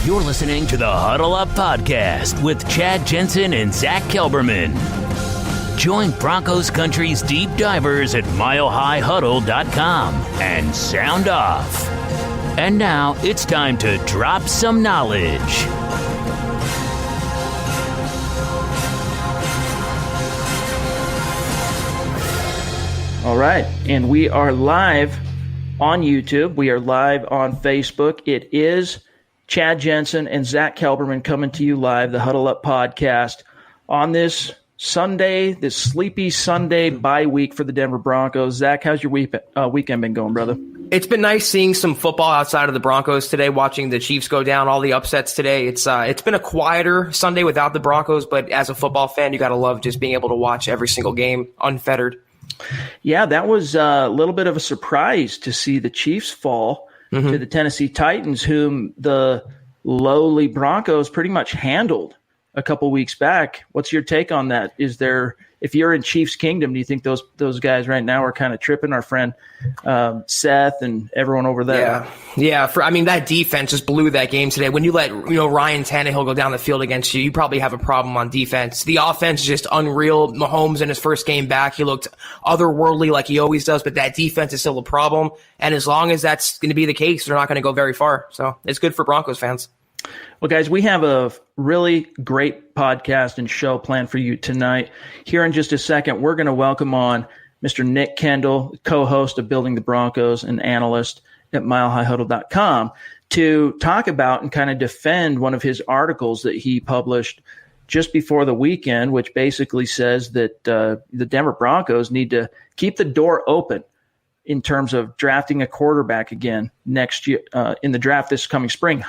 You're listening to the Huddle Up Podcast with Chad Jensen and Zack Kelberman. Join Broncos Country's deep divers at milehighhuddle.com and sound off. And now it's time to drop some knowledge. All right, and we are live on YouTube. We are live on Facebook. It is Chad Jensen and Zack Kelberman coming to you live, the Huddle Up Podcast, on this Sunday, this sleepy Sunday bye week for the Denver Broncos. Zack, how's your weekend been going, brother? It's been nice seeing some football outside of the Broncos today, watching the Chiefs go down, all the upsets today. It's been a quieter Sunday without the Broncos, but as a football fan, you got to love just being able to watch every single game unfettered. Yeah, that was a little bit of a surprise to see the Chiefs fall to the Tennessee Titans, whom the lowly Broncos pretty much handled a couple weeks back. What's your take on that? If you're in Chiefs Kingdom, do you think those guys right now are kind of tripping? Our friend Seth and everyone over there. Yeah. That defense just blew that game today. When you let Ryan Tannehill go down the field against you, you probably have a problem on defense. The offense is just unreal. Mahomes in his first game back, he looked otherworldly like he always does, but that defense is still a problem. And as long as that's going to be the case, they're not going to go very far. So it's good for Broncos fans. Well, guys, we have a really great podcast and show planned for you tonight. Here in just a second, we're going to welcome on Mr. Nick Kendell, co-host of Building the Broncos and analyst at milehighhuddle.com, to talk about and kind of defend one of his articles that he published just before the weekend, which basically says that the Denver Broncos need to keep the door open in terms of drafting a quarterback again next year in the draft this coming spring.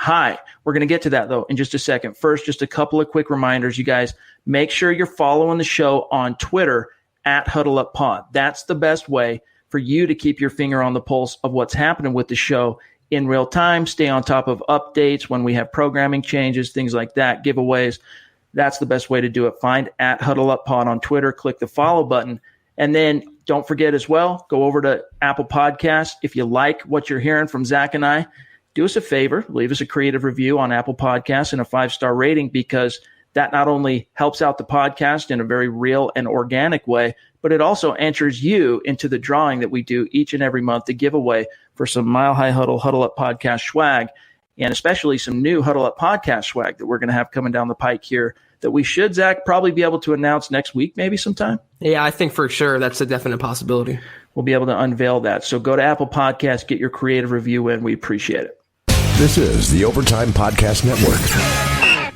We're going to get to that, though, in just a second. First, just a couple of quick reminders. You guys, make sure you're following the show on Twitter at HuddleUpPod. That's the best way for you to keep your finger on the pulse of what's happening with the show in real time. Stay on top of updates when we have programming changes, things like that, giveaways. That's the best way to do it. Find at HuddleUpPod on Twitter. Click the follow button. And then don't forget as well, go over to Apple Podcasts. If you like what you're hearing from Zack and I, do us a favor, leave us a creative review on Apple Podcasts and a 5-star rating, because that not only helps out the podcast in a very real and organic way, but it also enters you into the drawing that we do each and every month, to give away for some Mile High Huddle Up Podcast swag, and especially some new Huddle Up Podcast swag that we're going to have coming down the pike here that we should, Zack, probably be able to announce next week, maybe sometime. Yeah, I think for sure that's a definite possibility. We'll be able to unveil that. So go to Apple Podcasts, get your creative review in. We appreciate it. This is the Overtime Podcast Network.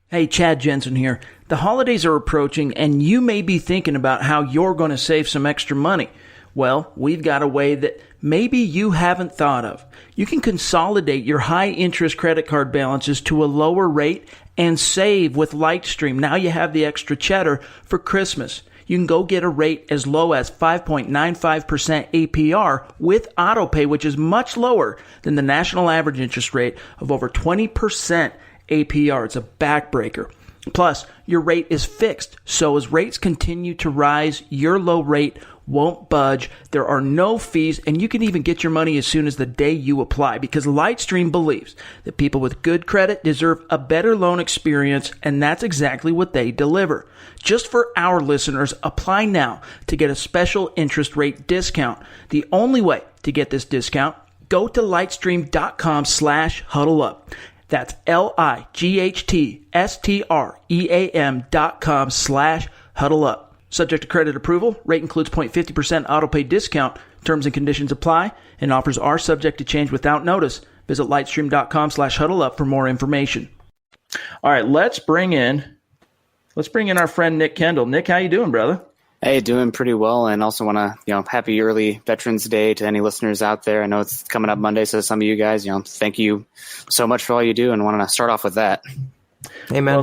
Hey, Chad Jensen here. The holidays are approaching, and you may be thinking about how you're going to save some extra money. Well, we've got a way that maybe you haven't thought of. You can consolidate your high-interest credit card balances to a lower rate and save with Lightstream. Now you have the extra cheddar for Christmas. You can go get a rate as low as 5.95% APR with AutoPay, which is much lower than the national average interest rate of over 20% APR. It's a backbreaker. Plus, your rate is fixed, so as rates continue to rise, your low rate won't budge. There are no fees, and you can even get your money as soon as the day you apply, because Lightstream believes that people with good credit deserve a better loan experience, and that's exactly what they deliver. Just for our listeners, apply now to get a special interest rate discount. The only way to get this discount, go to lightstream.com/huddleup. That's lightstream.com/huddleup. Subject to credit approval. Rate includes 0.50% autopay discount. Terms and conditions apply, and offers are subject to change without notice. Visit lightstream.com/huddleup for more information. All right, let's bring in our friend Nick Kendell. Nick, how you doing, brother? Hey, doing pretty well, and also want to, happy early Veterans Day to any listeners out there. I know it's coming up Monday, so some of you guys, thank you so much for all you do, and want to start off with that. Amen.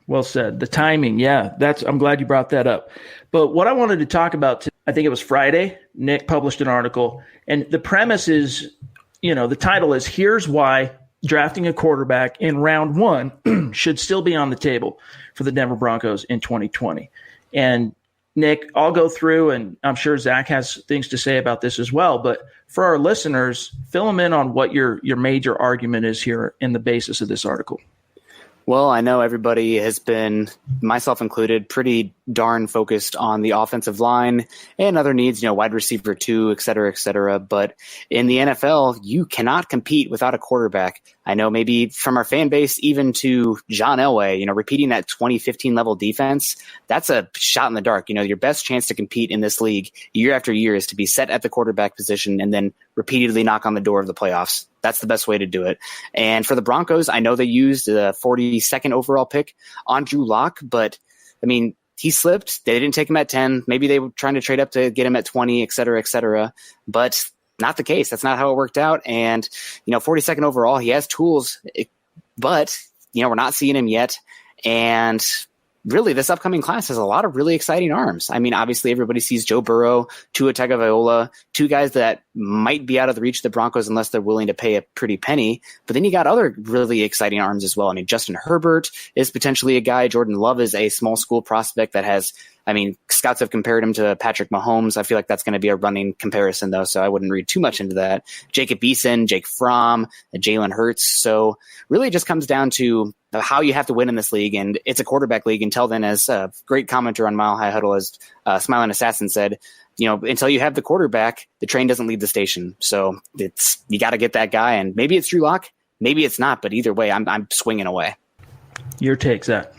Well said. The timing, yeah, I'm glad you brought that up. But what I wanted to talk about, I think it was Friday, Nick published an article, and the premise is, the title is, "Here's Why Drafting a Quarterback in Round 1 Should Still Be on the Table for the Denver Broncos in 2020." And Nick, I'll go through, and I'm sure Zach has things to say about this as well. But for our listeners, fill them in on what your major argument is here in the basis of this article. Well, I know everybody has been, myself included, pretty darn focused on the offensive line and other needs, wide receiver 2, et cetera, et cetera. But in the NFL, you cannot compete without a quarterback. I know maybe from our fan base, even to John Elway, repeating that 2015 level defense, that's a shot in the dark. Your best chance to compete in this league year after year is to be set at the quarterback position and then repeatedly knock on the door of the playoffs. That's the best way to do it. And for the Broncos, I know they used the 42nd overall pick on Drew Lock, but he slipped. They didn't take him at 10. Maybe they were trying to trade up to get him at 20, et cetera, et cetera. But not the case. That's not how it worked out. And, 42nd overall, he has tools, but, we're not seeing him yet. And really, this upcoming class has a lot of really exciting arms. Obviously, everybody sees Joe Burrow, Tua Tagovailoa, two guys that might be out of the reach of the Broncos unless they're willing to pay a pretty penny. But then you got other really exciting arms as well. Justin Herbert is potentially a guy. Jordan Love is a small school prospect that has scouts have compared him to Patrick Mahomes. I feel like that's going to be a running comparison, though, so I wouldn't read too much into that. Jacob Eason, Jake Fromm, Jalen Hurts. So really it just comes down to how you have to win in this league, and it's a quarterback league. Until then, as a great commenter on Mile High Huddle, as Smiling Assassin said, until you have the quarterback, the train doesn't leave the station. So you got to get that guy, and maybe it's Drew Lock, maybe it's not, but either way, I'm swinging away. Your take, Zach.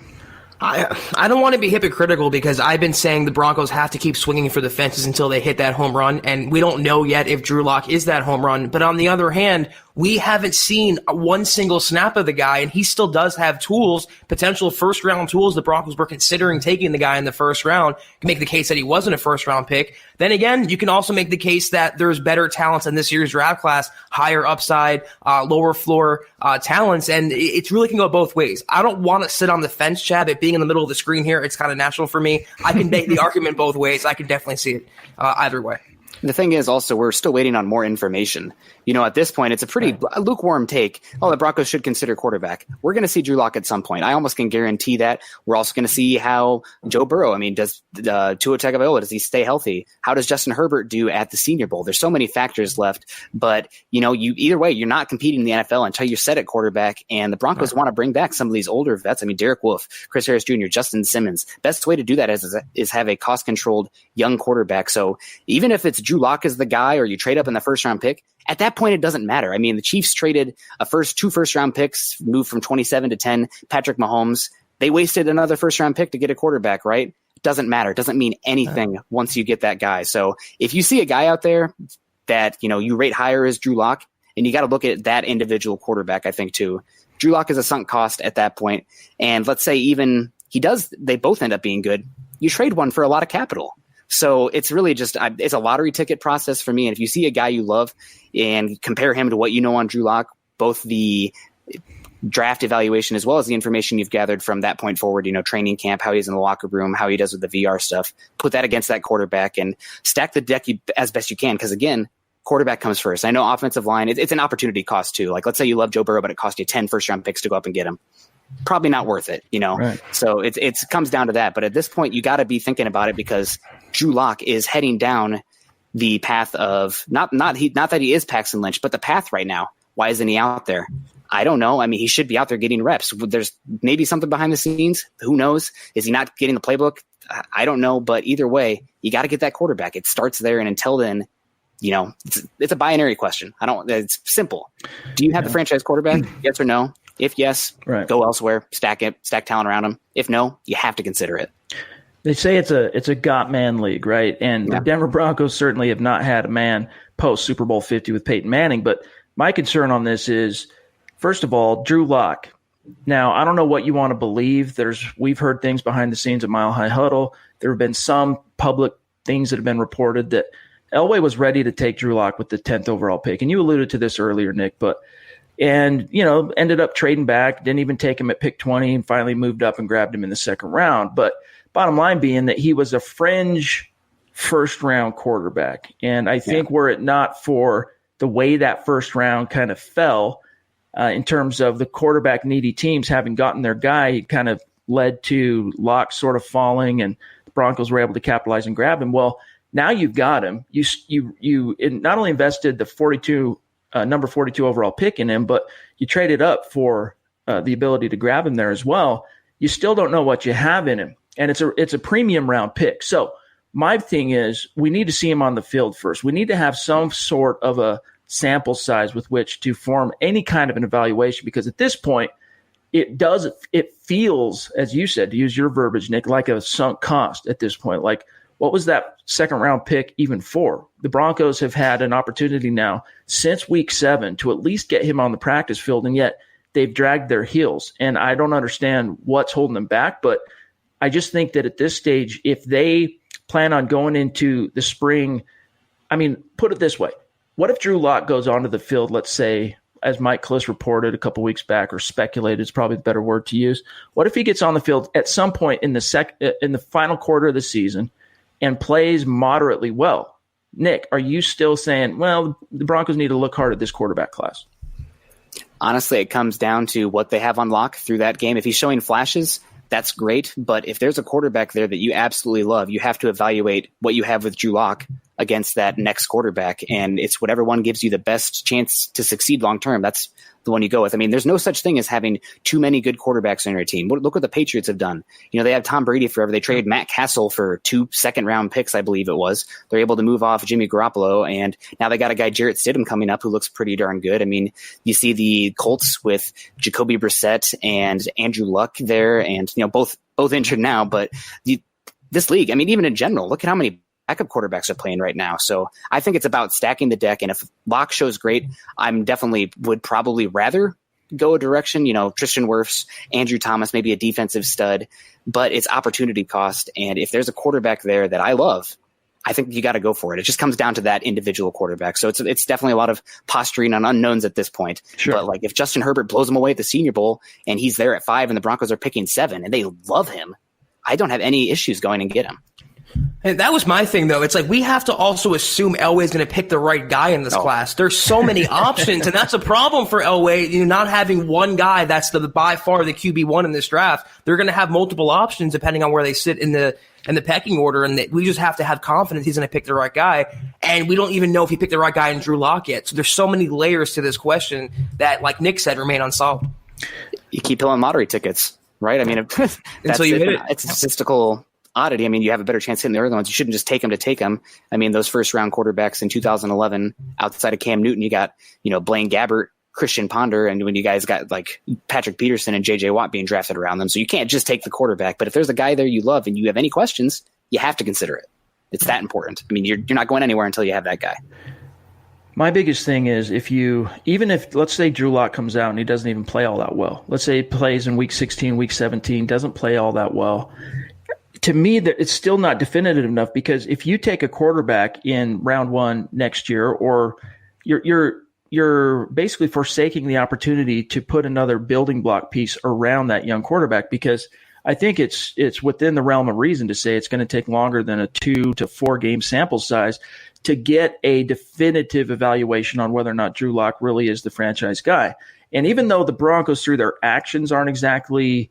I don't want to be hypocritical because I've been saying the Broncos have to keep swinging for the fences until they hit that home run, and we don't know yet if Drew Lock is that home run. But on the other hand, we haven't seen one single snap of the guy, and he still does have tools, potential first-round tools. The Broncos were considering taking the guy in the first round. You can make the case that he wasn't a first-round pick. Then again, you can also make the case that there's better talents in this year's draft class, higher upside, lower floor talents, and it really can go both ways. I don't want to sit on the fence, Chad, but being in the middle of the screen here, it's kind of natural for me. I can make the argument both ways. I can definitely see it either way. The thing is also we're still waiting on more information. At this point, it's a pretty lukewarm take. Oh, the Broncos should consider quarterback. We're going to see Drew Lock at some point. I almost can guarantee that. We're also going to see how Joe Burrow, does Tua Tagovailoa, does he stay healthy? How does Justin Herbert do at the Senior Bowl? There's so many factors left. But, you either way, you're not competing in the NFL until you're set at quarterback. And the Broncos want to bring back some of these older vets. Derek Wolfe, Chris Harris Jr., Justin Simmons. Best way to do that is have a cost-controlled young quarterback. So even if it's Drew Lock as the guy or you trade up in the first-round pick, at that point, it doesn't matter. The Chiefs traded two first-round picks, moved from 27 to 10, Patrick Mahomes. They wasted another first-round pick to get a quarterback, right? It doesn't matter. It doesn't mean anything once you get that guy. So if you see a guy out there that, you rate higher as Drew Lock, and you got to look at that individual quarterback, I think, too. Drew Lock is a sunk cost at that point. And let's say even they both end up being good. You trade one for a lot of capital. So it's really just it's a lottery ticket process for me. And if you see a guy you love and compare him to what you know on Drew Lock, both the draft evaluation as well as the information you've gathered from that point forward, training camp, how he's in the locker room, how he does with the VR stuff, put that against that quarterback and stack the deck as best you can. Because again, quarterback comes first. I know offensive line, it's an opportunity cost too. Like let's say you love Joe Burrow, but it cost you 10 first-round picks to go up and get him. Probably not worth it, Right. So it comes down to that. But at this point, you got to be thinking about it because Drew Lock is heading down the path of not that he is Paxton Lynch, but the path right now. Why isn't he out there? I don't know. He should be out there getting reps. There's maybe something behind the scenes. Who knows? Is he not getting the playbook? I don't know. But either way, you got to get that quarterback. It starts there. And until then, it's a binary question. It's simple. Do you have the franchise quarterback? Yes or no? If yes, Go elsewhere, stack talent around him. If no, you have to consider it. They say it's a got man league, right? And the Denver Broncos certainly have not had a man post Super Bowl 50 with Peyton Manning. But my concern on this is, first of all, Drew Lock. Now, I don't know what you want to believe. We've heard things behind the scenes at Mile High Huddle. There have been some public things that have been reported that Elway was ready to take Drew Lock with the 10th overall pick. And you alluded to this earlier, Nick, and ended up trading back, didn't even take him at pick 20 and finally moved up and grabbed him in the second round. But bottom line being that he was a fringe first-round quarterback. And I think were it not for the way that first round kind of fell in terms of the quarterback-needy teams having gotten their guy, it kind of led to Lock sort of falling and the Broncos were able to capitalize and grab him. Well, now you've got him. You not only invested the number 42 overall pick in him, but you traded up for the ability to grab him there as well. You still don't know what you have in him, and it's a premium round pick. So my thing is, we need to see him on the field first. We need to have some sort of a sample size with which to form any kind of an evaluation, because at this point, it feels, as you said, to use your verbiage, Nick, like a sunk cost at this point. Like, what was that second round pick even for? The Broncos have had an opportunity now since week 7 to at least get him on the practice field, and yet they've dragged their heels. And I don't understand what's holding them back, but I just think that at this stage, if they plan on going into the spring, I mean, put it this way. What if Drew Lock goes onto the field, let's say, as Mike Kliss reported a couple weeks back, or speculated is probably the better word to use. What if he gets on the field at some point in the final quarter of the season and plays moderately well? Nick, are you still saying, well, the Broncos need to look hard at this quarterback class? Honestly, it comes down to what they have on Lock through that game. If he's showing flashes, that's great. But if there's a quarterback there that you absolutely love, you have to evaluate what you have with Drew Lock against that next quarterback. And it's whatever one gives you the best chance to succeed long term. That's the one you go with. I mean, there's no such thing as having too many good quarterbacks on your team. Look what the Patriots have done. You know, they had Tom Brady forever. They traded Matt Castle for 2 second-round picks, I believe it was. They're able to move off Jimmy Garoppolo, and now they got a guy, Jarrett Stidham, coming up who looks pretty darn good. I mean, you see the Colts with Jacoby Brissett and Andrew Luck there, and, you know, both injured now, but this league, I mean, even in general, look at how many backup quarterbacks are playing right now. So I think it's about stacking the deck. And if Lock shows great, I'm definitely would probably rather go a direction, you know, Tristan Wirfs, Andrew Thomas, maybe a defensive stud, but it's opportunity cost. And if there's a quarterback there that I love, I think you got to go for it. It just comes down to that individual quarterback. So it's definitely a lot of posturing on unknowns at this point. Sure. But like if Justin Herbert blows him away at the Senior Bowl and he's there at 5 and the Broncos are picking 7 and they love him, I don't have any issues going and get him. And that was my thing, though. It's like we have to also assume Elway's going to pick the right guy in this class. There's so many options, and that's a problem for Elway. You know, not having one guy that's by far the QB1 in this draft. They're going to have multiple options depending on where they sit in the pecking order, and we just have to have confidence he's going to pick the right guy. And we don't even know if he picked the right guy in Drew Lock yet. So there's so many layers to this question that, like Nick said, remain unsolved. You keep pulling lottery tickets, right? I mean, until you hit it. It's a statistical oddity. I mean, you have a better chance hitting the early ones. You shouldn't just take them to take them. I mean, those first round quarterbacks in 2011, outside of Cam Newton, you got, you know, Blaine Gabbert, Christian Ponder, and when you guys got like Patrick Peterson and JJ Watt being drafted around them. So you can't just take the quarterback, but if there's a guy there you love and you have any questions, you have to consider it. It's that important. I mean, you're not going anywhere until you have that guy. My biggest thing is even if let's say Drew Lock comes out and he doesn't even play all that well. Let's say he plays in week 16, week 17, doesn't play all that well. To me, that it's still not definitive enough, because if you take a quarterback in round 1 next year, or you're basically forsaking the opportunity to put another building block piece around that young quarterback, because I think it's within the realm of reason to say it's going to take longer than a 2 to 4 game sample size to get a definitive evaluation on whether or not Drew Lock really is the franchise guy. And even though the Broncos through their actions aren't exactly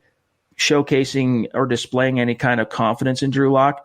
showcasing or displaying any kind of confidence in Drew Lock,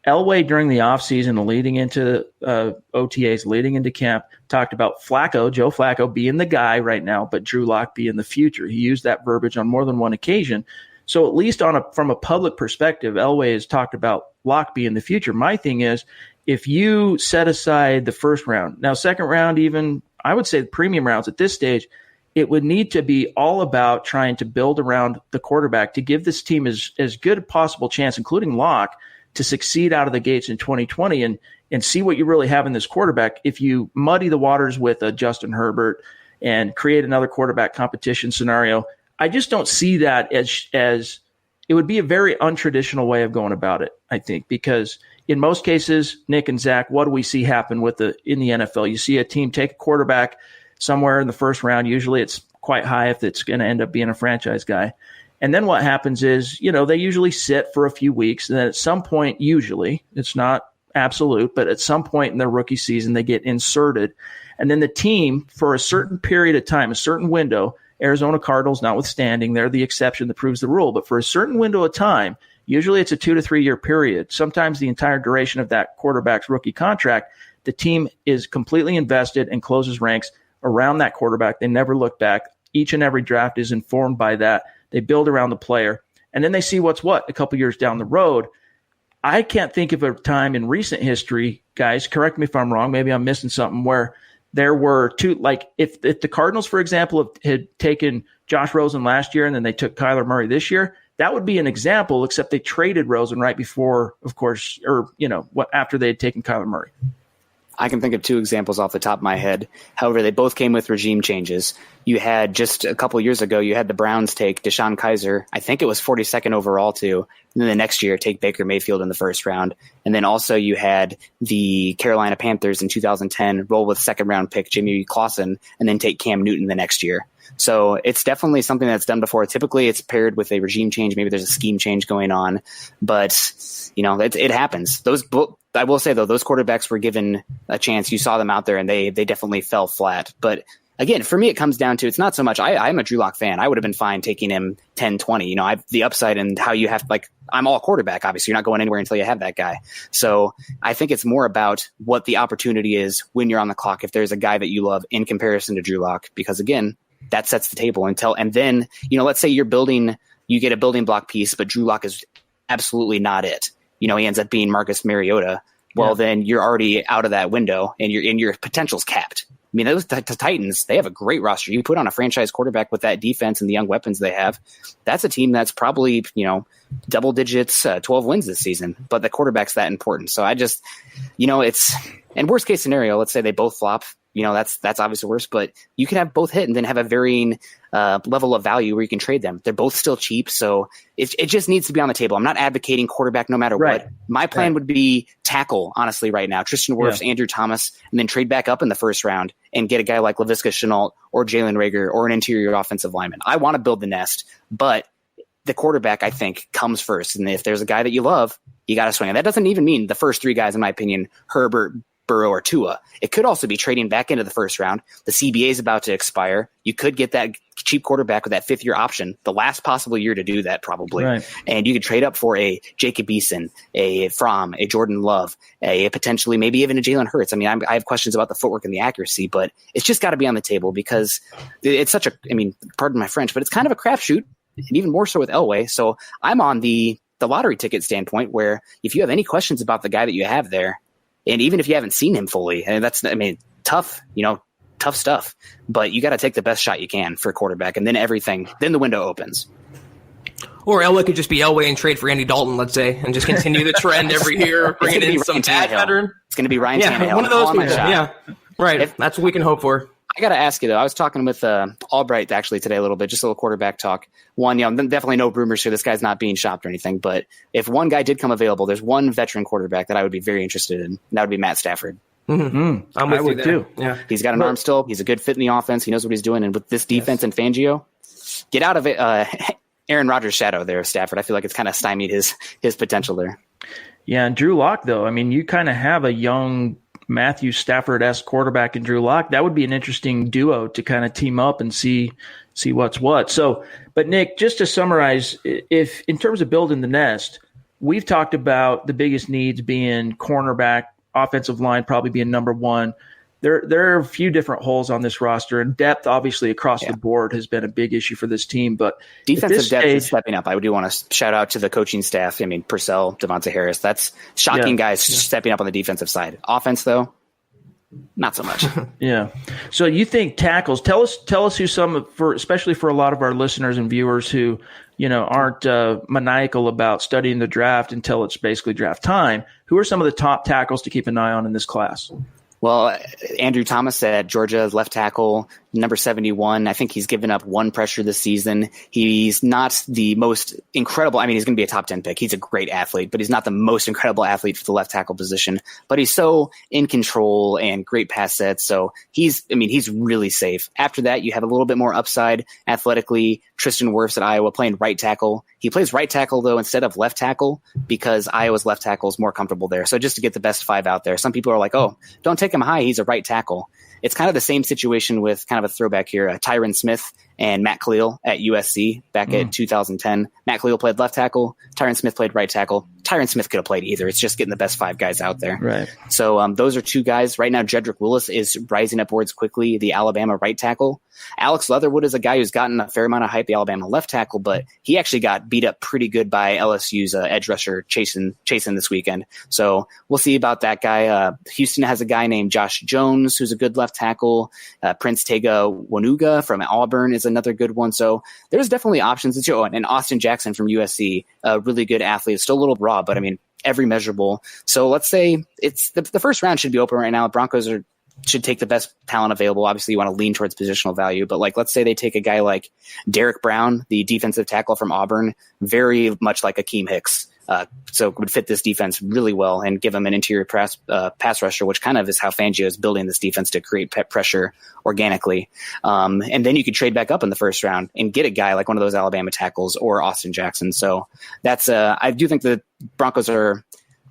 Elway during the offseason, leading into OTAs, leading into camp, talked about Joe Flacco being the guy right now, but Drew Lock being the future. He used that verbiage on more than one occasion. So at least from a public perspective, Elway has talked about Lock being the future. My thing is, if you set aside the first round, now second round, even I would say the premium rounds at this stage, it would need to be all about trying to build around the quarterback to give this team as good a possible chance, including Lock, to succeed out of the gates in 2020 and see what you really have in this quarterback. If you muddy the waters with a Justin Herbert and create another quarterback competition scenario, I just don't see that as it would be a very untraditional way of going about it, I think, because in most cases, Nick and Zach, what do we see happen in the NFL? You see a team take a quarterback somewhere in the first round. Usually it's quite high if it's going to end up being a franchise guy. And then what happens is, you know, they usually sit for a few weeks. And then at some point, usually, it's not absolute, but at some point in their rookie season, they get inserted And then the team, for a certain period of time, a certain window, Arizona Cardinals notwithstanding, they're the exception that proves the rule. But for a certain window of time, usually it's a 2 to 3 year period, sometimes the entire duration of that quarterback's rookie contract, the team is completely invested and closes ranks around that quarterback. They never look back. Each and every draft is informed by that. They build around the player, and then they see what's what a couple years down the road. I can't think of a time in recent history, guys, correct me if I'm wrong, maybe I'm missing something, where there were two, like if the Cardinals, for example, had taken Josh Rosen last year and then they took Kyler Murray this year, that would be an example, except they traded Rosen right before, of course, or, after they had taken Kyler Murray. I can think of two examples off the top of my head. However, they both came with regime changes. You had just a couple years ago, you had the Browns take Deshaun Kaiser. I think it was 42nd overall too. And then the next year, take Baker Mayfield in the first round. And then also you had the Carolina Panthers in 2010 roll with second round pick Jimmy Clausen and then take Cam Newton the next year. So it's definitely something that's done before. Typically it's paired with a regime change. Maybe there's a scheme change going on, but it happens. I will say though, those quarterbacks were given a chance. You saw them out there and they definitely fell flat. But again, for me, it comes down to, it's not so much, I'm a Drew Lock fan. I would have been fine taking him 10, 20, the upside and how you have, I'm all quarterback. Obviously you're not going anywhere until you have that guy. So I think it's more about what the opportunity is when you're on the clock. If there's a guy that you love in comparison to Drew Lock, because again, that sets the table and then, let's say you get a building block piece, but Drew Lock is absolutely not it. He ends up being Marcus Mariota. Well, then you're already out of that window and your potential's capped. I mean, those Titans, they have a great roster. You put on a franchise quarterback with that defense and the young weapons they have, that's a team that's probably, double digits, 12 wins this season. But the quarterback's that important. So I just, it's, and worst case scenario, let's say they both flop. That's obviously worse, but you can have both hit and then have a varying level of value where you can trade them. They're both still cheap, so it just needs to be on the table. I'm not advocating quarterback no matter what. My plan would be tackle, honestly, right now. Tristan Wirfs, Andrew Thomas, and then trade back up in the first round and get a guy like Laviska Shenault or Jalen Reagor or an interior offensive lineman. I want to build the nest, but the quarterback, I think, comes first. And if there's a guy that you love, you got to swing. And that doesn't even mean the first three guys, in my opinion, Herbert, Burrow, or Tua. It could also be trading back into the first round. The CBA is about to expire. You could get that cheap quarterback with that fifth-year option, the last possible year to do that probably. Right. And you could trade up for a Jacob Eason, a Fromm, a Jordan Love, a potentially maybe even a Jalen Hurts. I mean, I have questions about the footwork and the accuracy, but it's just got to be on the table because it's such a, pardon my French, but it's kind of a crapshoot, and even more so with Elway. So I'm on the lottery ticket standpoint where if you have any questions about the guy that you have there, and even if you haven't seen him fully, and that's, tough stuff, but you got to take the best shot you can for a quarterback, and then then the window opens. Or Elway could just be Elway and trade for Andy Dalton, let's say, and just continue the trend every year, bringing in some bad veteran. It's going to be Ryan Tannehill. One of those people. Yeah, right. That's what we can hope for. I got to ask you, though. I was talking with Albright actually today a little bit, just a little quarterback talk. One, definitely no rumors here. This guy's not being shopped or anything. But if one guy did come available, there's one veteran quarterback that I would be very interested in. And that would be Matt Stafford. Mm-hmm. I would too. Yeah, he's got an arm still. He's a good fit in the offense. He knows what he's doing. And with this defense and Fangio, get out of it. Aaron Rodgers' shadow there, Stafford. I feel like it's kind of stymied his potential there. Yeah, and Drew Lock, though. You kind of have a young Matthew Stafford-esque quarterback in Drew Lock. That would be an interesting duo to kind of team up and see what's what. So, but Nick, just to summarize, if in terms of building the nest, we've talked about the biggest needs being cornerback, offensive line probably being number one. There are a few different holes on this roster, and depth obviously across the board has been a big issue for this team. But defensive depth is stepping up. I do want to shout out to the coaching staff. Purcell, Devontae Harris, that's shocking guys stepping up on the defensive side. Offense, though, not so much. Yeah. So you think tackles? Tell us who especially for a lot of our listeners and viewers who aren't maniacal about studying the draft until it's basically draft time. Who are some of the top tackles to keep an eye on in this class? Well, Andrew Thomas at Georgia, left tackle, number 71. I think he's given up one pressure this season. He's not the most incredible. He's going to be a top 10 pick. He's a great athlete, but he's not the most incredible athlete for the left tackle position. But he's so in control and great pass sets. So he's really safe. After that, you have a little bit more upside athletically. Tristan Wirfs at Iowa playing right tackle. He plays right tackle, though, instead of left tackle because Iowa's left tackle is more comfortable there. So just to get the best 5 out there. Some people are like, oh, don't take him high. He's a right tackle. It's kind of the same situation with kind of a throwback here. Tyron Smith and Matt Khalil at USC back at 2010. Matt Khalil played left tackle. Tyron Smith played right tackle. Tyron Smith could have played either. It's just getting the best 5 guys out there. Right. So those are 2 guys. Right now, Jedrick Willis is rising upwards quickly, the Alabama right tackle. Alex Leatherwood is a guy who's gotten a fair amount of hype, the Alabama left tackle, but he actually got beat up pretty good by LSU's edge rusher Chasen this weekend. So we'll see about that guy. Houston has a guy named Josh Jones, who's a good left tackle. Prince Tega Wanuga from Auburn is another good one. So there's definitely options. And Austin Jackson from USC, a really good athlete. Still a little raw, but I mean, every measurable. So let's say it's the first round should be open right now. Broncos should take the best talent available. Obviously, you want to lean towards positional value, but let's say they take a guy like Derek Brown, the defensive tackle from Auburn, very much like Akeem Hicks. So it would fit this defense really well and give him an interior pass rusher, which kind of is how Fangio is building this defense to create pressure organically. And then you could trade back up in the first round and get a guy like one of those Alabama tackles or Austin Jackson. So that's I do think the Broncos are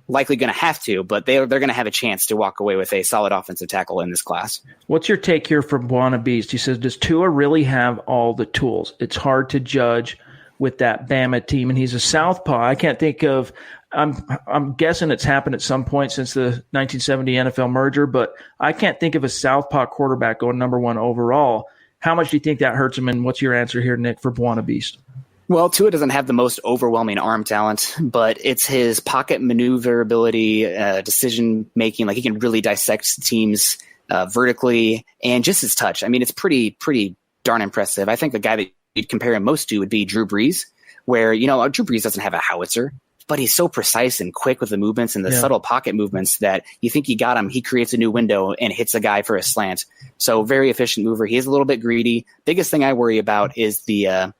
likely going to have to, but they're going to have a chance to walk away with a solid offensive tackle in this class. What's your take here from Buona Beast? He says, does Tua really have all the tools? It's hard to judge with that Bama team, and he's a southpaw. I can't think of I'm guessing it's happened at some point since the 1970 NFL merger, but I can't think of a southpaw quarterback going number 1 overall. How much do you think that hurts him, and what's your answer here, Nick, for Buona Beast? Well, Tua doesn't have the most overwhelming arm talent, but it's his pocket maneuverability, decision making. Like he can really dissect teams vertically, and just his touch. I mean, it's pretty darn impressive. I think the guy that you'd compare him most to would be Drew Brees, where Drew Brees doesn't have a howitzer, but he's so precise and quick with the movements and the subtle pocket movements that you think you got him. He creates a new window and hits a guy for a slant. So very efficient mover. He is a little bit greedy. Biggest thing I worry about is the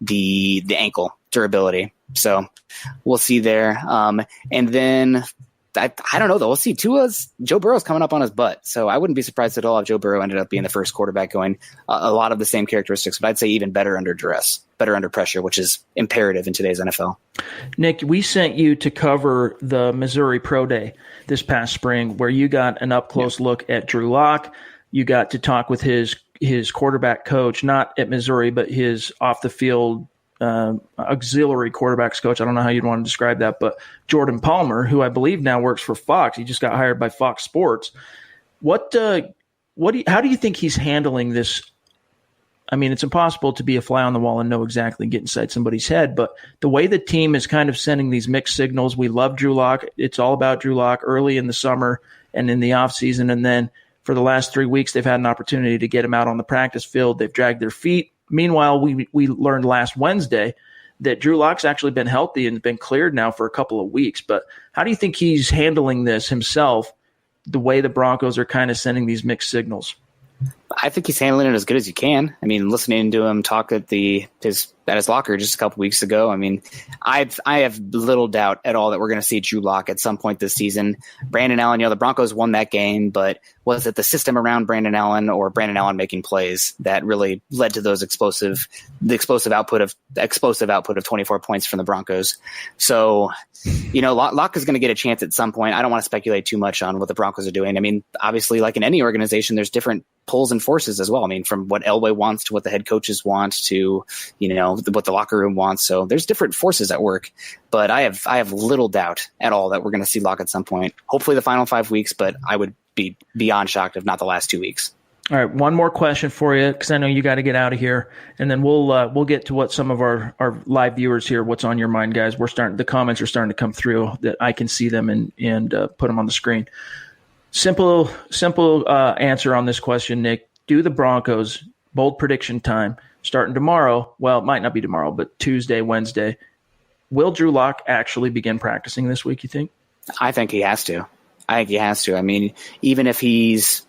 ankle durability. So we'll see there. And then I don't know though. We'll see. Joe Burrow's coming up on his butt. So I wouldn't be surprised at all if Joe Burrow ended up being the first quarterback going. A lot of the same characteristics, but I'd say even better under duress, better under pressure, which is imperative in today's NFL. Nick, we sent you to cover the Missouri Pro Day this past spring, where you got an up-close look at Drew Lock. You got to talk with his quarterback coach, not at Missouri, but his off-the-field auxiliary quarterbacks coach. I don't know how you'd want to describe that, but Jordan Palmer, who I believe now works for Fox. He just got hired by Fox Sports. How do you think he's handling this? I mean, it's impossible to be a fly on the wall and know exactly get inside somebody's head, but the way the team is kind of sending these mixed signals, we love Drew Lock. It's all about Drew Lock early in the summer and in the offseason. And then for the last 3 weeks, they've had an opportunity to get him out on the practice field. They've dragged their feet. Meanwhile, we learned last Wednesday that Drew Lock's actually been healthy and been cleared now for a couple of weeks. But how do you think he's handling this himself, the way the Broncos are kind of sending these mixed signals? I think he's handling it as good as you can. I mean, listening to him talk at his locker just a couple weeks ago, I mean, I have little doubt at all that we're going to see Drew Lock at some point this season. Brandon Allen, the Broncos won that game, but was it the system around Brandon Allen or Brandon Allen making plays that really led to the explosive output of 24 points from the Broncos? So, Lock is going to get a chance at some point. I don't want to speculate too much on what the Broncos are doing. I mean, obviously, like in any organization, there's different pulls and forces as well. I mean, from what Elway wants to what the head coaches want to, what the locker room wants. So there's different forces at work, but I have little doubt at all that we're going to see Lock at some point. Hopefully the final 5 weeks, but I would be beyond shocked if not the last 2 weeks. All right, one more question for you, because I know you got to get out of here, and then we'll get to what some of our live viewers here, what's on your mind, guys. The comments are starting to come through that I can see them and put them on the screen. Simple answer on this question, Nick. Do the Broncos, bold prediction time, starting tomorrow, well, it might not be tomorrow, but Tuesday, Wednesday, will Drew Lock actually begin practicing this week, you think? I think he has to. I mean, even if is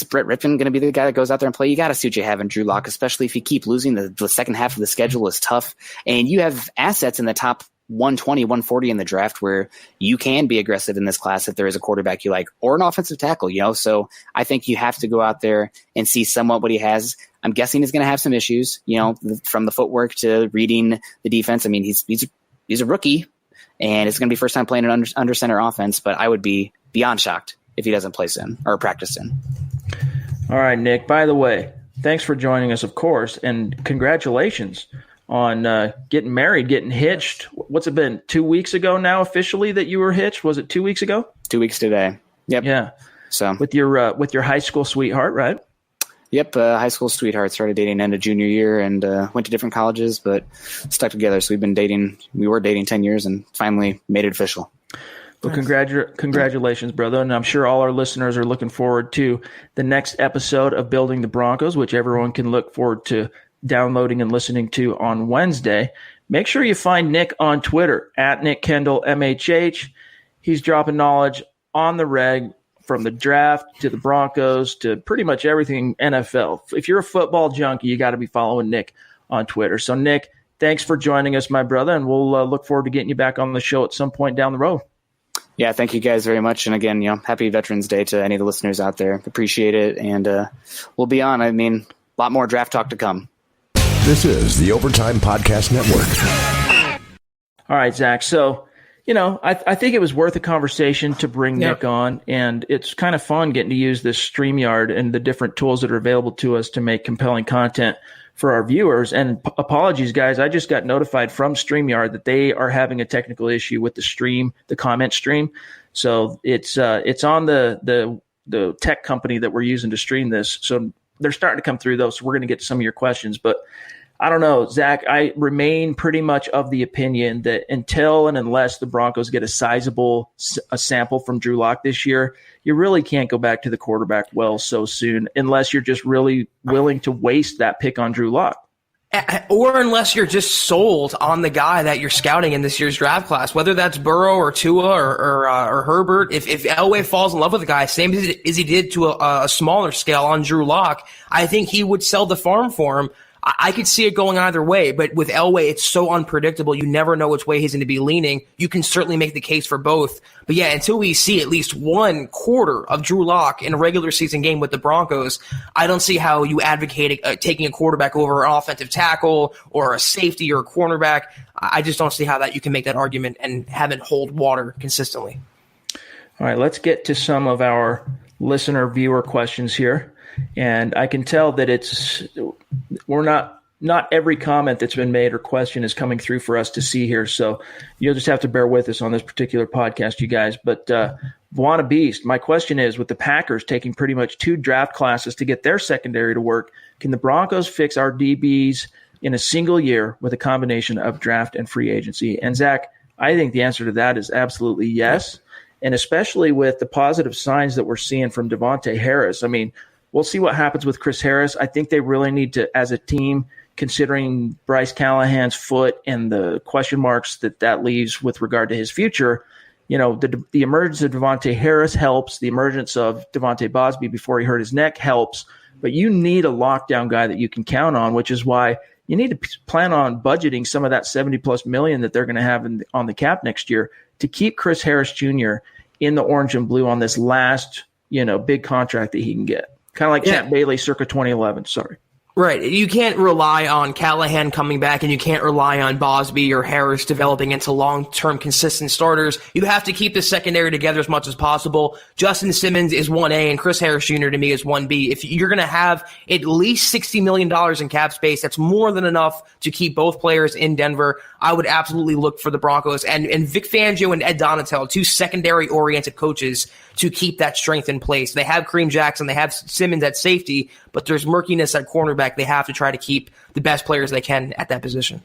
Brett Rippon going to be the guy that goes out there and play? You got to see what you have in Drew Lock, especially if you keep losing. The second half of the schedule is tough, and you have assets in the top 120, 140 in the draft where you can be aggressive in this class if there is a quarterback you like, or an offensive tackle, So I think you have to go out there and see somewhat what he has. I'm guessing he's going to have some issues, from the footwork to reading the defense. I mean, he's a rookie, and it's going to be first time playing an under center offense, but I would be beyond shocked if he doesn't play soon or practice soon. All right, Nick, by the way, thanks for joining us, of course, and congratulations on getting married, getting hitched. What's it been, 2 weeks ago now officially that you were hitched? Was it 2 weeks ago? 2 weeks today. Yep. Yeah. So with your high school sweetheart, right? Yep, high school sweetheart. Started dating end of junior year and went to different colleges, but stuck together. So we were dating 10 years and finally made it official. Well, congratulations, brother. And I'm sure all our listeners are looking forward to the next episode of Building the Broncos, which everyone can look forward to downloading and listening to on Wednesday. Make sure you find Nick on Twitter at Nick Kendell MHH. He's dropping knowledge on the reg from the draft to the Broncos to pretty much everything NFL. If you're a football junkie, you got to be following Nick on Twitter. So, Nick, thanks for joining us, my brother, and we'll look forward to getting you back on the show at some point down the road. Yeah, thank you guys very much. And again, happy Veterans Day to any of the listeners out there. Appreciate it. And we'll be on. I mean, a lot more draft talk to come. This is the Overtime Podcast Network. All right, Zach. So, I think it was worth a conversation to bring Nick on, and it's kind of fun getting to use this StreamYard and the different tools that are available to us to make compelling content for our viewers. And apologies, guys, I just got notified from StreamYard that they are having a technical issue with the comment stream. So it's on the tech company that we're using to stream this. So they're starting to come through, though, so we're going to get to some of your questions. But I don't know, Zach, I remain pretty much of the opinion that until and unless the Broncos get a sizable sample from Drew Lock this year, you really can't go back to the quarterback well so soon unless you're just really willing to waste that pick on Drew Lock. Or unless you're just sold on the guy that you're scouting in this year's draft class, whether that's Burrow or Tua or Herbert. If Elway falls in love with the guy, same as he did to a smaller scale on Drew Lock, I think he would sell the farm for him. I could see it going either way, but with Elway, it's so unpredictable. You never know which way he's going to be leaning. You can certainly make the case for both. But yeah, until we see at least 1 quarter of Drew Lock in a regular season game with the Broncos, I don't see how you advocate taking a quarterback over an offensive tackle or a safety or a cornerback. I just don't see how that you can make that argument and have it hold water consistently. All right, let's get to some of our listener viewer questions here. And I can tell that not every comment that's been made or question is coming through for us to see here. So you'll just have to bear with us on this particular podcast, you guys. But Buana Beast, my question is, with the Packers taking pretty much 2 draft classes to get their secondary to work, can the Broncos fix our DBs in a single year with a combination of draft and free agency? And Zach, I think the answer to that is absolutely yes. And especially with the positive signs that we're seeing from Devontae Harris. I mean, we'll see what happens with Chris Harris. I think they really need to, as a team, considering Bryce Callahan's foot and the question marks that leaves with regard to his future, the emergence of Devontae Harris helps. The emergence of Devontae Bosby before he hurt his neck helps. But you need a lockdown guy that you can count on, which is why you need to plan on budgeting some of that $70+ million that they're going to have on the cap next year to keep Chris Harris Jr. in the orange and blue on this last, big contract that he can get. Kind of like Champ Bailey circa 2011. Sorry. Right. You can't rely on Callahan coming back, and you can't rely on Bosby or Harris developing into long-term consistent starters. You have to keep the secondary together as much as possible. Justin Simmons is 1A, and Chris Harris Jr. to me is 1B. If you're going to have at least $60 million in cap space, that's more than enough to keep both players in Denver. I would absolutely look for the Broncos and Vic Fangio and Ed Donatell, 2 secondary-oriented coaches, to keep that strength in place. They have Kareem Jackson, they have Simmons at safety, but there's murkiness at cornerback. They have to try to keep the best players they can at that position.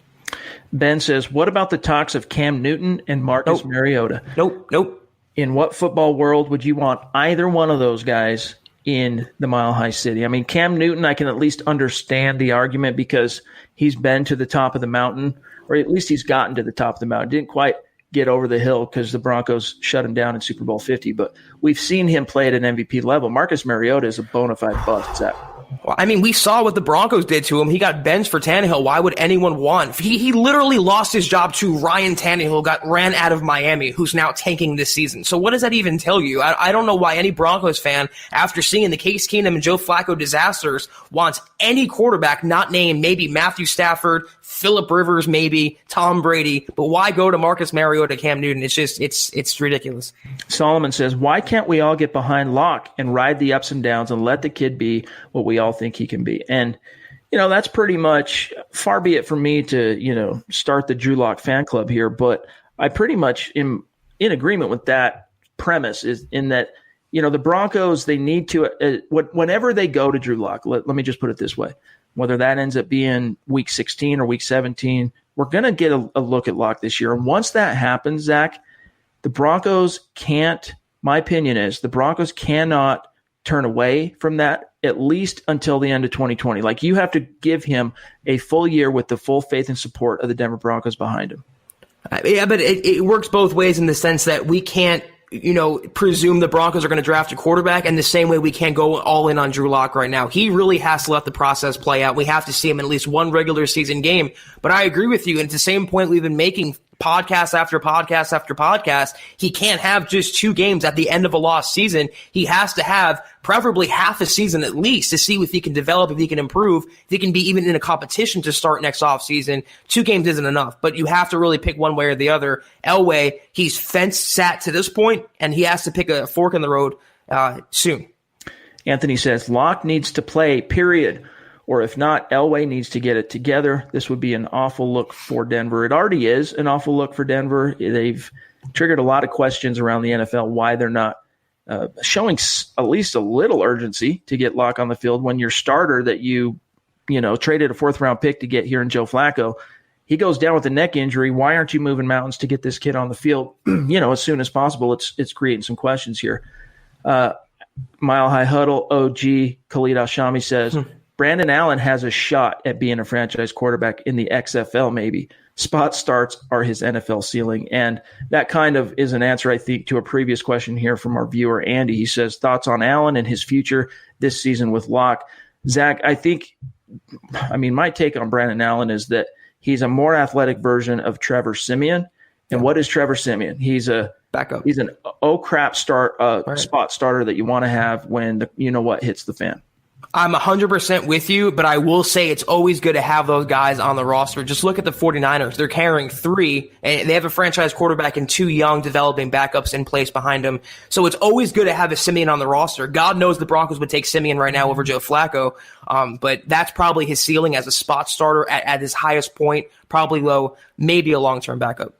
Ben says, what about the talks of Cam Newton and Marcus Mariota? Nope. In what football world would you want either one of those guys in the Mile High City? I mean, Cam Newton, I can at least understand the argument because he's been to the top of the mountain, or at least he's gotten to the top of the mountain. Didn't quite get over the hill because the Broncos shut him down in Super Bowl 50, but we've seen him play at an MVP level. Marcus Mariota is a bona fide bust, Zach. Well, I mean, we saw what the Broncos did to him. He got benched for Tannehill. Why would anyone want? He literally lost his job to Ryan Tannehill, got ran out of Miami, who's now tanking this season. So what does that even tell you? I don't know why any Broncos fan, after seeing the Case Keenum and Joe Flacco disasters, wants any quarterback not named maybe Matthew Stafford, Phillip Rivers, maybe Tom Brady, but why go to Marcus Mariota, Cam Newton? It's just, it's ridiculous. Solomon says, why can't we all get behind Locke and ride the ups and downs and let the kid be what we all think he can be? And, that's pretty much, far be it from me to, start the Drew Lock fan club here, but I pretty much am in agreement with that premise, is in that, the Broncos, they need to, whenever they go to Drew Lock, let me just put it this way, whether that ends up being week 16 or week 17, we're going to get a look at Locke this year. And once that happens, Zach, the Broncos can't, my opinion is, the Broncos cannot turn away from that, at least until the end of 2020. Like, you have to give him a full year with the full faith and support of the Denver Broncos behind him. Yeah, but it works both ways in the sense that we can't, presume the Broncos are going to draft a quarterback, and the same way we can't go all in on Drew Lock right now. He really has to let the process play out. We have to see him in at least one regular season game. But I agree with you, and it's the same point we've been making podcast after podcast after podcast. He can't have just 2 games at the end of a lost season. He has to have preferably half a season at least to see if he can develop, if he can improve, if he can be even in a competition to start next offseason. 2 games isn't enough, but you have to really pick one way or the other. Elway, he's fence-sat to this point, and he has to pick a fork in the road soon. Anthony says, Locke needs to play, period. Or if not, Elway needs to get it together. This would be an awful look for Denver. It already is an awful look for Denver. They've triggered a lot of questions around the NFL why they're not showing at least a little urgency to get Locke on the field when your starter that you traded a 4th-round pick to get here in Joe Flacco, he goes down with a neck injury. Why aren't you moving mountains to get this kid on the field as soon as possible? It's creating some questions here. Mile High Huddle OG Khalid Al-Shami says, Brandon Allen has a shot at being a franchise quarterback in the XFL maybe. Spot starts are his NFL ceiling. And that kind of is an answer, I think, to a previous question here from our viewer, Andy. He says, thoughts on Allen and his future this season with Locke. Zach, my take on Brandon Allen is that he's a more athletic version of Trevor Siemian. And what is Trevor Siemian? He's a backup. He's an spot starter that you want to have when hits the fan. I'm 100% with you, but I will say it's always good to have those guys on the roster. Just look at the 49ers. They're carrying 3, and they have a franchise quarterback and 2 young developing backups in place behind them. So it's always good to have a Siemian on the roster. God knows the Broncos would take Siemian right now over Joe Flacco, but that's probably his ceiling as a spot starter at his highest point, probably low, maybe a long-term backup.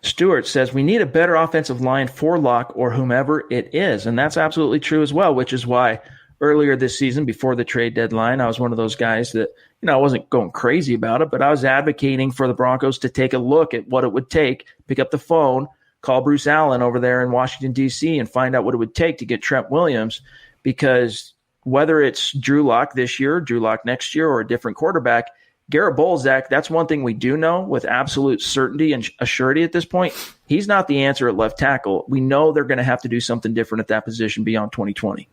Stewart says, we need a better offensive line for Locke or whomever it is, and that's absolutely true as well, which is why earlier this season, before the trade deadline, I was one of those guys that, I wasn't going crazy about it, but I was advocating for the Broncos to take a look at what it would take, pick up the phone, call Bruce Allen over there in Washington, D.C., and find out what it would take to get Trent Williams, because whether it's Drew Lock this year, Drew Lock next year, or a different quarterback, Garrett Bowles, Zach, that's one thing we do know with absolute certainty and assurity at this point. He's not the answer at left tackle. We know they're going to have to do something different at that position beyond 2020.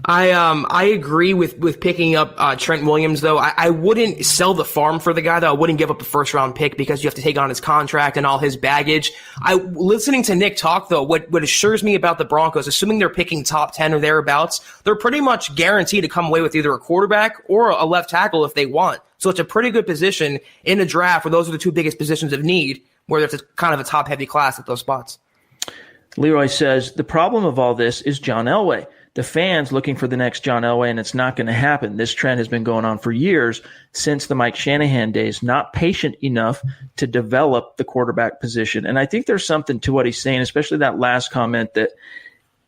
I agree with picking up Trent Williams, though. I wouldn't sell the farm for the guy, though. I wouldn't give up a first-round pick because you have to take on his contract and all his baggage. Listening to Nick talk, though, what assures me about the Broncos, assuming they're picking top 10 or thereabouts, they're pretty much guaranteed to come away with either a quarterback or a left tackle if they want. So it's a pretty good position in a draft where those are the 2 biggest positions of need, where there's kind of a top-heavy class at those spots. Leroy says, the problem of all this is John Elway. The fans looking for the next John Elway, and it's not going to happen. This trend has been going on for years since the Mike Shanahan days, not patient enough to develop the quarterback position. And I think there's something to what he's saying, especially that last comment that,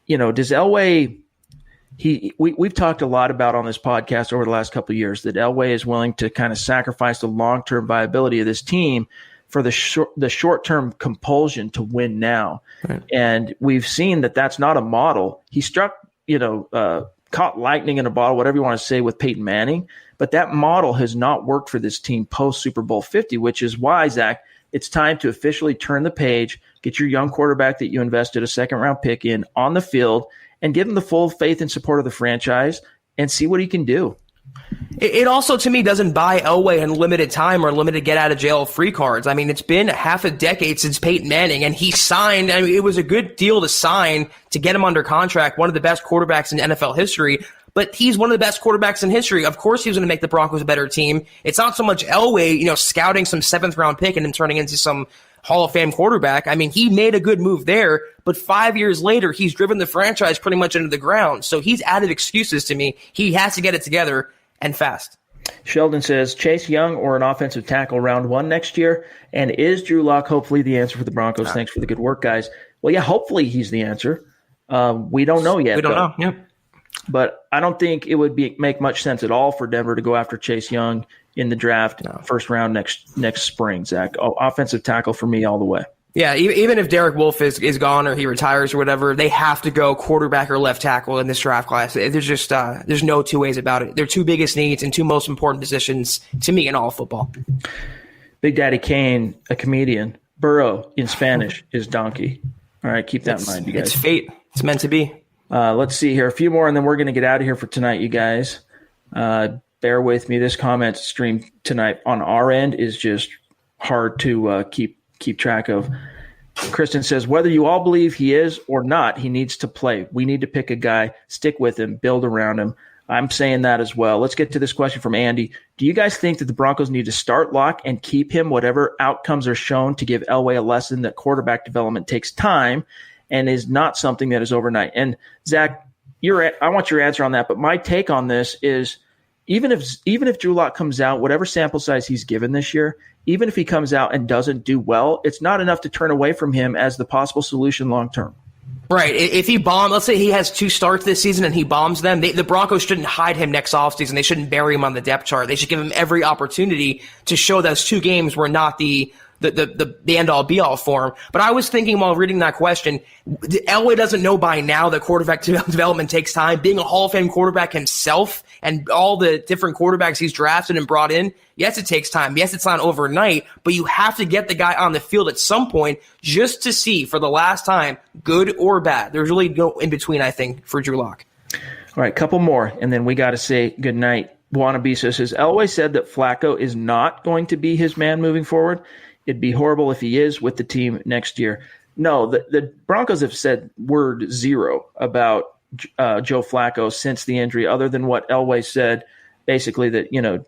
does Elway – we've talked a lot about on this podcast over the last couple of years that Elway is willing to kind of sacrifice the long-term viability of this team for the short-term compulsion to win now. Right. And we've seen that that's not a model. He struck – caught lightning in a bottle, whatever you want to say, with Peyton Manning. But that model has not worked for this team post Super Bowl 50, which is why, Zach, it's time to officially turn the page, get your young quarterback that you invested a 2nd-round pick in on the field, and give him the full faith and support of the franchise and see what he can do. It also, to me, doesn't buy Elway unlimited time or limited get-out-of-jail-free cards. I mean, it's been half a decade since Peyton Manning, and he signed. I mean, it was a good deal to sign to get him under contract, one of the best quarterbacks in NFL history. But he's one of the best quarterbacks in history. Of course he was going to make the Broncos a better team. It's not so much Elway, scouting some 7th-round pick and then turning into some Hall of Fame quarterback. I mean, he made a good move there, but 5 years later, he's driven the franchise pretty much into the ground. So he's added excuses to me. He has to get it together and fast. Sheldon says, Chase Young or an offensive tackle round 1 next year? And is Drew Lock hopefully the answer for the Broncos? Thanks for the good work, guys. Well, yeah, hopefully he's the answer. We don't know yet. We don't know, yeah. But I don't think it would make much sense at all for Denver to go after Chase Young in the draft, first round next spring, Zach. Offensive tackle for me all the way. Yeah, even if Derek Wolfe is gone or he retires or whatever, they have to go quarterback or left tackle in this draft class. There's just there's no two ways about it. They're two biggest needs and two most important positions to me in all of football. Big Daddy Kane, a comedian. Burrow in Spanish is donkey. All right, keep that in mind, you guys. It's fate. It's meant to be. Let's see here. A few more, and then we're going to get out of here for tonight, you guys. Bear with me. This comment stream tonight on our end is just hard to keep track of. Kristen says, whether you all believe he is or not, he needs to play. We need to pick a guy, stick with him, build around him. I'm saying that as well. Let's get to this question from Andy. Do you guys think that the Broncos need to start Lock and keep him whatever outcomes are shown to give Elway a lesson that quarterback development takes time and is not something that is overnight? And Zach, I want your answer on that, but my take on this is even if Drew Lock comes out, whatever sample size he's given this year, even if he comes out and doesn't do well, it's not enough to turn away from him as the possible solution long term. Right. If he bombs, let's say he has 2 starts this season and he bombs them, the Broncos shouldn't hide him next offseason. They shouldn't bury him on the depth chart. They should give him every opportunity to show those 2 games were not the end-all, be-all for him. But I was thinking while reading that question, Elway doesn't know by now that quarterback development takes time. Being a Hall of Fame quarterback himself and all the different quarterbacks he's drafted and brought in, yes, it takes time. Yes, it's not overnight, but you have to get the guy on the field at some point just to see, for the last time, good or bad. There's really no in-between, I think, for Drew Lock. All right, couple more, and then we got to say goodnight. Wannabe says, Elway said that Flacco is not going to be his man moving forward. It'd be horrible if he is with the team next year. No, the Broncos have said word zero about Joe Flacco since the injury, other than what Elway said, basically that,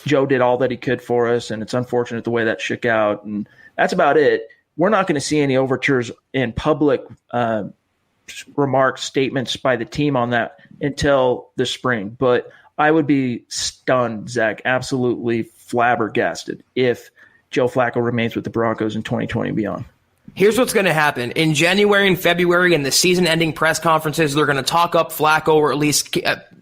Joe did all that he could for us, and it's unfortunate the way that shook out. And that's about it. We're not going to see any overtures in public remarks, statements by the team on that until the spring. But I would be stunned, Zach, absolutely flabbergasted if Joe Flacco remains with the Broncos in 2020 and beyond. Here's what's going to happen. In January and February in the season-ending press conferences, they're going to talk up Flacco or at least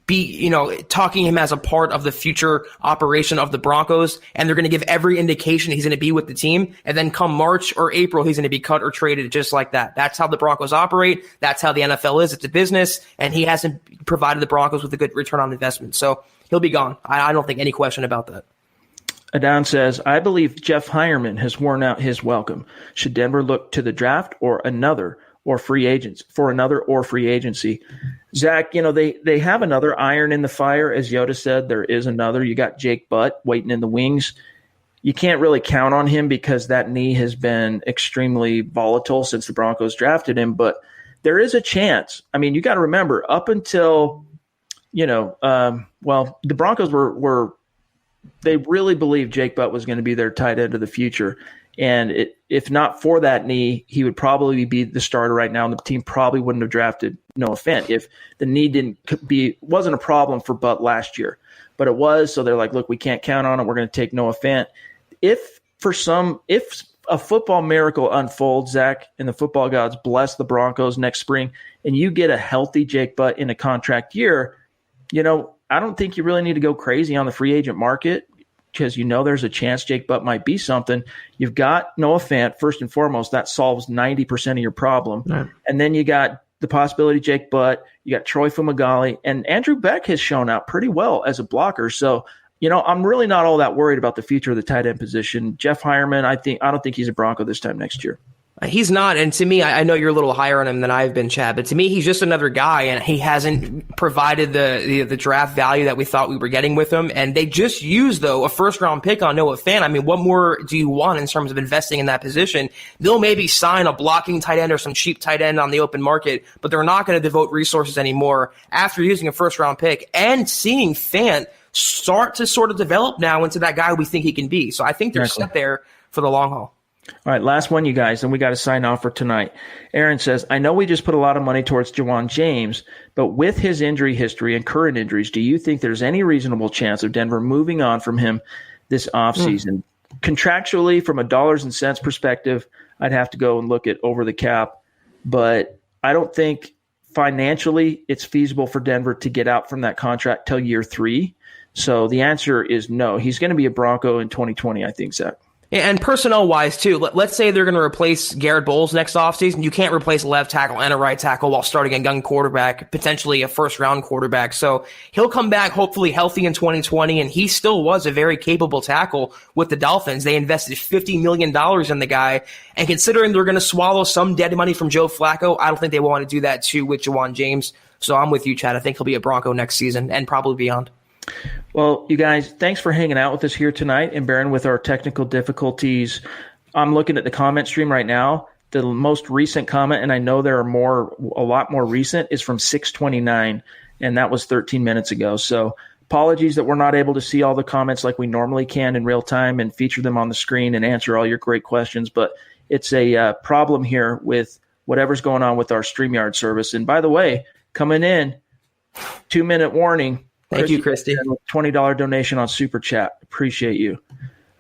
be, talking him as a part of the future operation of the Broncos, and they're going to give every indication he's going to be with the team. And then come March or April, he's going to be cut or traded just like that. That's how the Broncos operate. That's how the NFL is. It's a business, and he hasn't provided the Broncos with a good return on investment. So he'll be gone. I don't think any question about that. Adon says, I believe Jeff Heuerman has worn out his welcome. Should Denver look to the draft or another free agency? Zach, they have another iron in the fire. As Yoda said, there is another. You got Jake Butt waiting in the wings. You can't really count on him because that knee has been extremely volatile since the Broncos drafted him. But there is a chance. I mean, you got to remember, up until, the Broncos were they really believed Jake Butt was going to be their tight end of the future. And if not for that knee, he would probably be the starter right now, and the team probably wouldn't have drafted Noah Fant if the knee wasn't a problem for Butt last year. But it was, so they're like, look, we can't count on it. We're going to take Noah Fant. If a football miracle unfolds, Zach, and the football gods bless the Broncos next spring, and you get a healthy Jake Butt in a contract year, I don't think you really need to go crazy on the free agent market because there's a chance Jake Butt might be something. You've got Noah Fant, first and foremost. That solves 90% of your problem. Right. And then you got the possibility of Jake Butt. You got Troy Fumagalli. And Andrew Beck has shown out pretty well as a blocker. So, I'm really not all that worried about the future of the tight end position. Jeff Heuerman, I don't think he's a Bronco this time next year. He's not, and to me, I know you're a little higher on him than I've been, Chad, but to me, he's just another guy, and he hasn't provided the draft value that we thought we were getting with him. And they just used, though, a first-round pick on Noah Fant. I mean, what more do you want in terms of investing in that position? They'll maybe sign a blocking tight end or some cheap tight end on the open market, but they're not going to devote resources anymore after using a first-round pick and seeing Fant start to sort of develop now into that guy we think he can be. So I think they're set there for the long haul. All right, last one, you guys, and we got to sign off for tonight. Aaron says, I know we just put a lot of money towards Jawan James, but with his injury history and current injuries, do you think there's any reasonable chance of Denver moving on from him this offseason? Contractually, from a dollars and cents perspective, I'd have to go and look at over the cap, but I don't think financially it's feasible for Denver to get out from that contract till year 3. So the answer is no. He's going to be a Bronco in 2020, I think, Zach. And personnel-wise, too, let's say they're going to replace Garrett Bowles next offseason. You can't replace a left tackle and a right tackle while starting a young quarterback, potentially a first-round quarterback. So he'll come back hopefully healthy in 2020, and he still was a very capable tackle with the Dolphins. They invested $50 million in the guy, and considering they're going to swallow some dead money from Joe Flacco, I don't think they want to do that, too, with Jawan James. So I'm with you, Chad. I think he'll be a Bronco next season and probably beyond. Well, you guys, thanks for hanging out with us here tonight and bearing with our technical difficulties. I'm looking at the comment stream right now. The most recent comment, and I know there are a lot more recent, is from 629, and that was 13 minutes ago. So apologies that we're not able to see all the comments like we normally can in real time and feature them on the screen and answer all your great questions. But it's a problem here with whatever's going on with our StreamYard service. And by the way, coming in, 2-minute warning. Thank you, Christy. $20 donation on Super Chat. Appreciate you.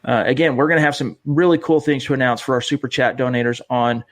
Again, we're going to have some really cool things to announce for our Super Chat donators on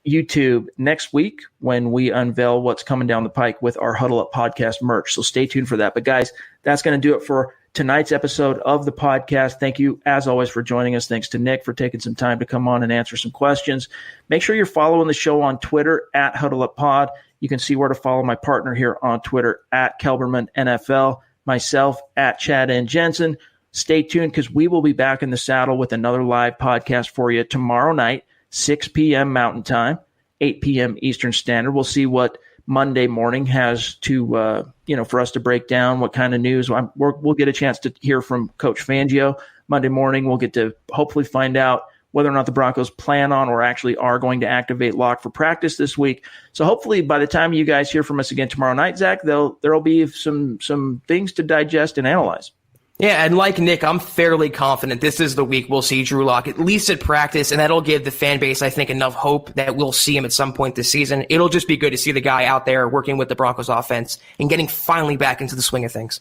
YouTube next week when we unveil what's coming down the pike with our Huddle Up podcast merch. So stay tuned for that. But guys, that's going to do it for tonight's episode of the podcast. Thank you, as always, for joining us. Thanks to Nick for taking some time to come on and answer some questions. Make sure you're following the show on Twitter at Huddle Up Pod. You can see where to follow my partner here on Twitter at Kelberman NFL, myself at Chad and Jensen. Stay tuned because we will be back in the saddle with another live podcast for you tomorrow night, 6 p.m. Mountain Time, 8 p.m. Eastern Standard. We'll see what Monday morning has to, for us to break down what kind of news. We'll get a chance to hear from Coach Fangio Monday morning. We'll get to hopefully find out whether or not the Broncos plan on or actually are going to activate Locke for practice this week. So hopefully by the time you guys hear from us again tomorrow night, Zach, there'll be some things to digest and analyze. Yeah, and like Nick, I'm fairly confident this is the week we'll see Drew Lock, at least at practice, and that'll give the fan base, I think, enough hope that we'll see him at some point this season. It'll just be good to see the guy out there working with the Broncos offense and getting finally back into the swing of things.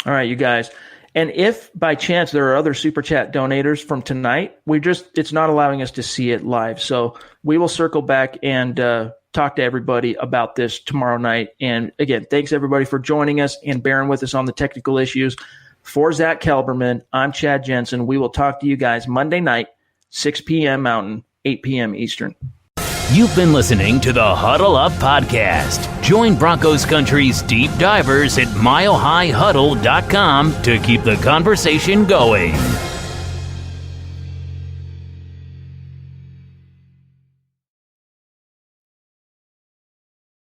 All right, you guys. And if by chance there are other Super Chat donators from tonight, it's not allowing us to see it live. So we will circle back and talk to everybody about this tomorrow night. And again, thanks everybody for joining us and bearing with us on the technical issues. For Zack Kelberman, I'm Chad Jensen. We will talk to you guys Monday night, 6 p.m. Mountain, 8 p.m. Eastern. You've been listening to the Huddle Up Podcast. Join Broncos Country's deep divers at milehighhuddle.com to keep the conversation going.